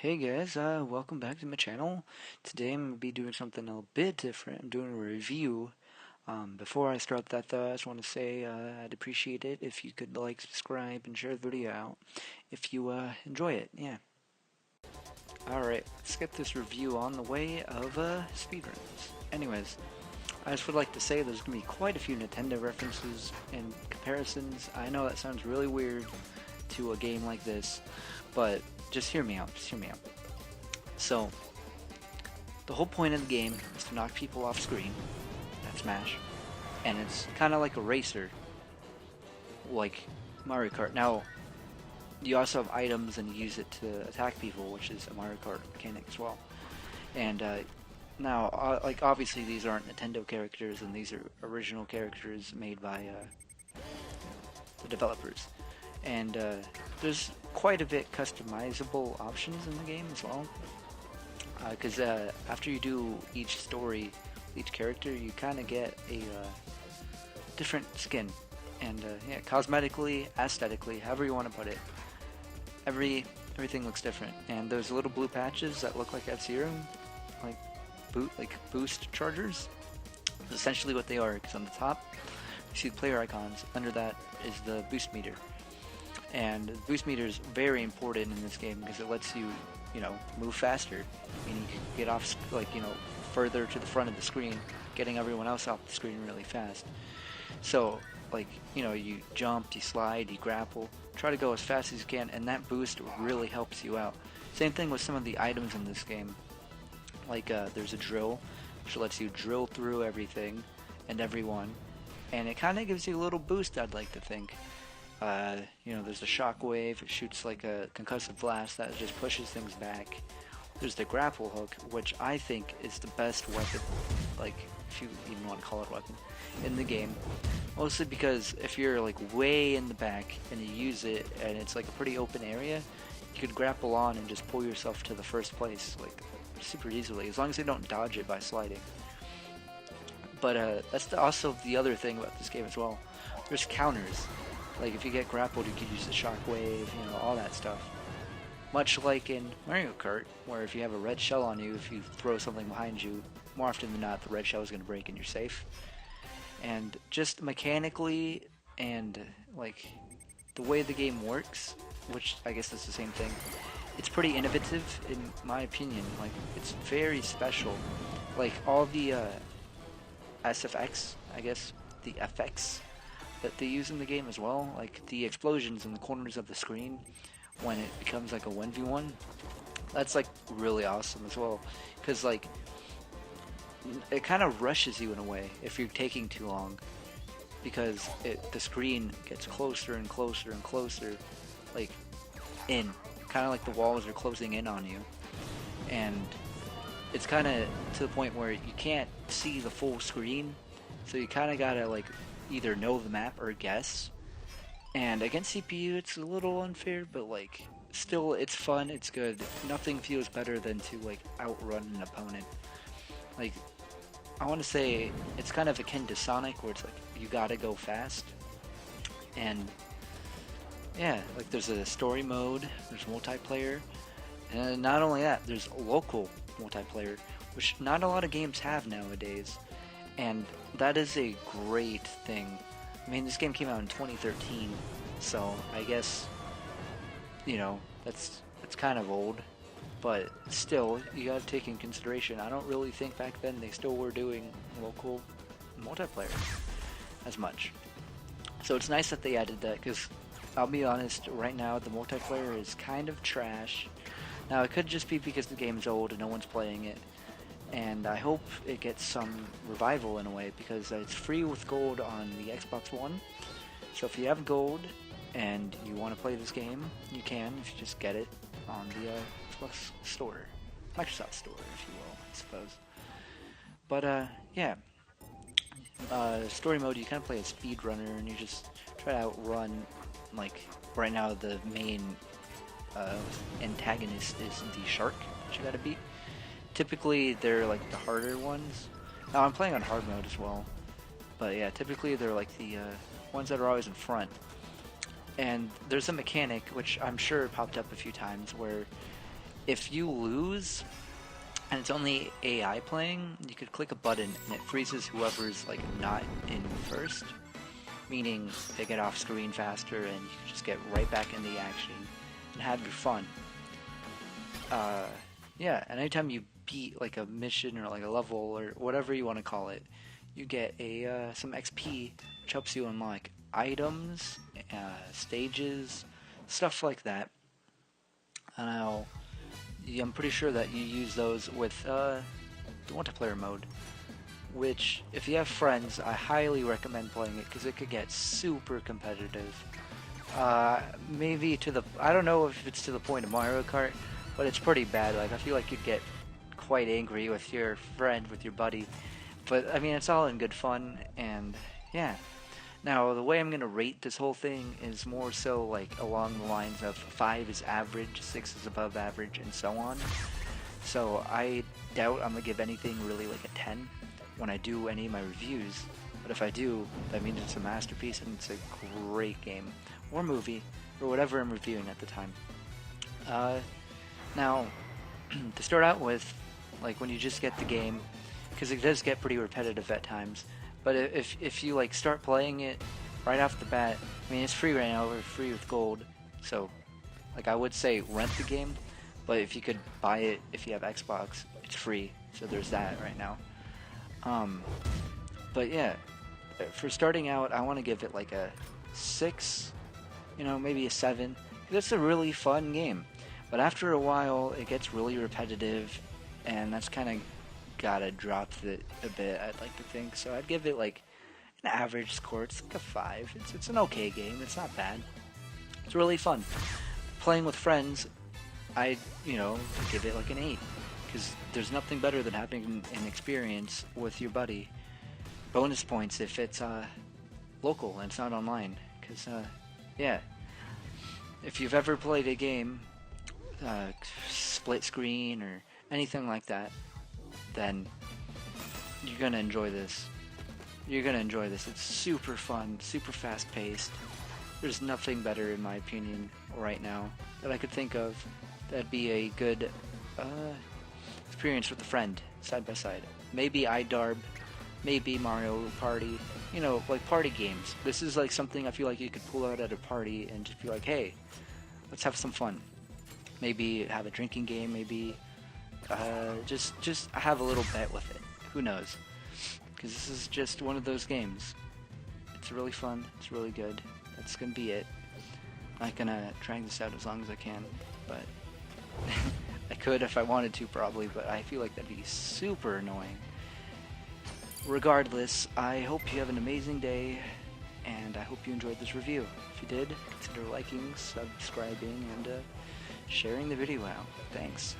Hey guys, welcome back to my channel. Today I'm going to be doing something a bit different. I'm doing a review. Before I start that though, I just want to say I'd appreciate it if you could like, subscribe, and share the video out if you enjoy it, yeah. Alright, let's get this review on the way of speedruns. Anyways, I just would like to say there's going to be quite a few Nintendo references and comparisons. I know that sounds really weird to a game like this, but just hear me out, So, the whole point of the game is to knock people off screen, that's Smash, and it's kind of like a racer, like Mario Kart. Now, you also have items and you use it to attack people, which is a Mario Kart mechanic as well. And now, like obviously these aren't Nintendo characters, and these are original characters made by the developers. And there's quite a bit customizable options in the game as well. Because after you do each story, each character, you kind of get a different skin. And yeah, cosmetically, aesthetically, however you want to put it, everything looks different. And those little blue patches that look like F-Zero, like boost chargers, is essentially what they are. Because on the top, you see the player icons. Under that is the boost meter. And the boost meter is very important in this game because it lets you, move faster. And you can get off, further to the front of the screen, getting everyone else off the screen really fast. So, you jump, you slide, you grapple, try to go as fast as you can, and that boost really helps you out. Same thing with some of the items in this game. There's a drill, which lets you drill through everything and everyone, and it kind of gives you a little boost, I'd like to think. There's a shockwave, it shoots like a concussive blast that just pushes things back. There's the grapple hook, which I think is the best weapon, if you even want to call it a weapon, in the game. Mostly because if you're way in the back and you use it and it's like a pretty open area, you could grapple on and just pull yourself to the first place super easily, as long as you don't dodge it by sliding. But that's also the other thing about this game as well. There's counters. If you get grappled, you could use the shockwave, all that stuff. Much like in Mario Kart, where if you have a red shell on you, if you throw something behind you, more often than not, the red shell is going to break and you're safe. And just mechanically and, the way the game works, which I guess is the same thing, it's pretty innovative in my opinion. It's very special. All the SFX, I guess, the effects that they use in the game as well, like the explosions in the corners of the screen when it becomes like a 1v1, that's really awesome as well, because it kind of rushes you in a way if you're taking too long, because the screen gets closer and closer and closer, kind of like the walls are closing in on you, and it's kind of to the point where you can't see the full screen, so you kind of gotta either know the map or guess. And against CPU it's a little unfair, but still it's fun, it's good. Nothing feels better than to outrun an opponent. I want to say it's kind of akin to Sonic, where it's you gotta go fast. And yeah, there's a story mode, there's multiplayer, and not only that, there's local multiplayer, which not a lot of games have nowadays. And that is a great thing. I mean, this game came out in 2013, so I guess, that's kind of old. But still, you gotta take in consideration, I don't really think back then they still were doing local multiplayer as much. So it's nice that they added that, because I'll be honest, right now the multiplayer is kind of trash. Now, it could just be because the game's old and no one's playing it. And I hope it gets some revival in a way, because it's free with gold on the Xbox One. So if you have gold and you want to play this game, you can, if you just get it on the Xbox Store, Microsoft Store, if you will, I suppose. But yeah, story mode, you kind of play a speedrunner and you just try to outrun, right now the main antagonist is the shark that you gotta beat. Typically, they're the harder ones. Now, I'm playing on hard mode as well. But yeah, typically they're the ones that are always in front. And there's a mechanic, which I'm sure popped up a few times, where if you lose and it's only AI playing, you could click a button and it freezes whoever's like not in first, meaning they get off screen faster and you can just get right back in the action and have your fun. Yeah, and anytime you beat like a mission or like a level or whatever you want to call it, you get a some XP, which helps you unlock items, stages, stuff like that. Now, I'm pretty sure that you use those with the multiplayer mode, which if you have friends, I highly recommend playing it because it could get super competitive. Maybe to the, I don't know if it's to the point of Mario Kart, but it's pretty bad. Like, I feel like you'd get quite angry with your friend, with your buddy. But I mean, it's all in good fun, and yeah. Now, the way I'm gonna rate this whole thing is more so like along the lines of 5 is average, 6 is above average, and so on. So I doubt I'm gonna give anything really like a 10 when I do any of my reviews. But if I do, that means it's a masterpiece and it's a great game or movie or whatever I'm reviewing at the time. Now, to start out with, like when you just get the game, because it does get pretty repetitive at times, but if you like start playing it right off the bat, I mean it's free right now, we're free with gold, so like I would say rent the game, but if you could buy it if you have Xbox, it's free, so there's that right now. But yeah, for starting out, I want to give it like a 6, you know, maybe a 7. It's a really fun game. But after a while, it gets really repetitive, and that's kind of gotta drop it a bit, I'd like to think. So I'd give it like an average score. It's like a 5. It's an okay game. It's not bad. It's really fun. Playing with friends, I'd, you know, give it like an 8. Because there's nothing better than having an experience with your buddy. Bonus points if it's local and it's not online. Because, yeah. If you've ever played a game, split screen or anything like that, then you're gonna enjoy this. You're gonna enjoy this. It's super fun, super fast paced. There's nothing better in my opinion right now that I could think of that'd be a good experience with a friend side by side. Maybe iDarb, maybe Mario Party, you know, like party games. This is like something I feel like you could pull out at a party and just be like, hey, let's have some fun. Maybe have a drinking game, maybe just have a little bet with it. Who knows? Because this is just one of those games. It's really fun, it's really good. That's gonna be it. I'm not gonna drag this out as long as I can, but I could if I wanted to probably, but I feel like that'd be super annoying. Regardless, I hope you have an amazing day, and I hope you enjoyed this review. If you did, consider liking, subscribing, and sharing the video out. Thanks.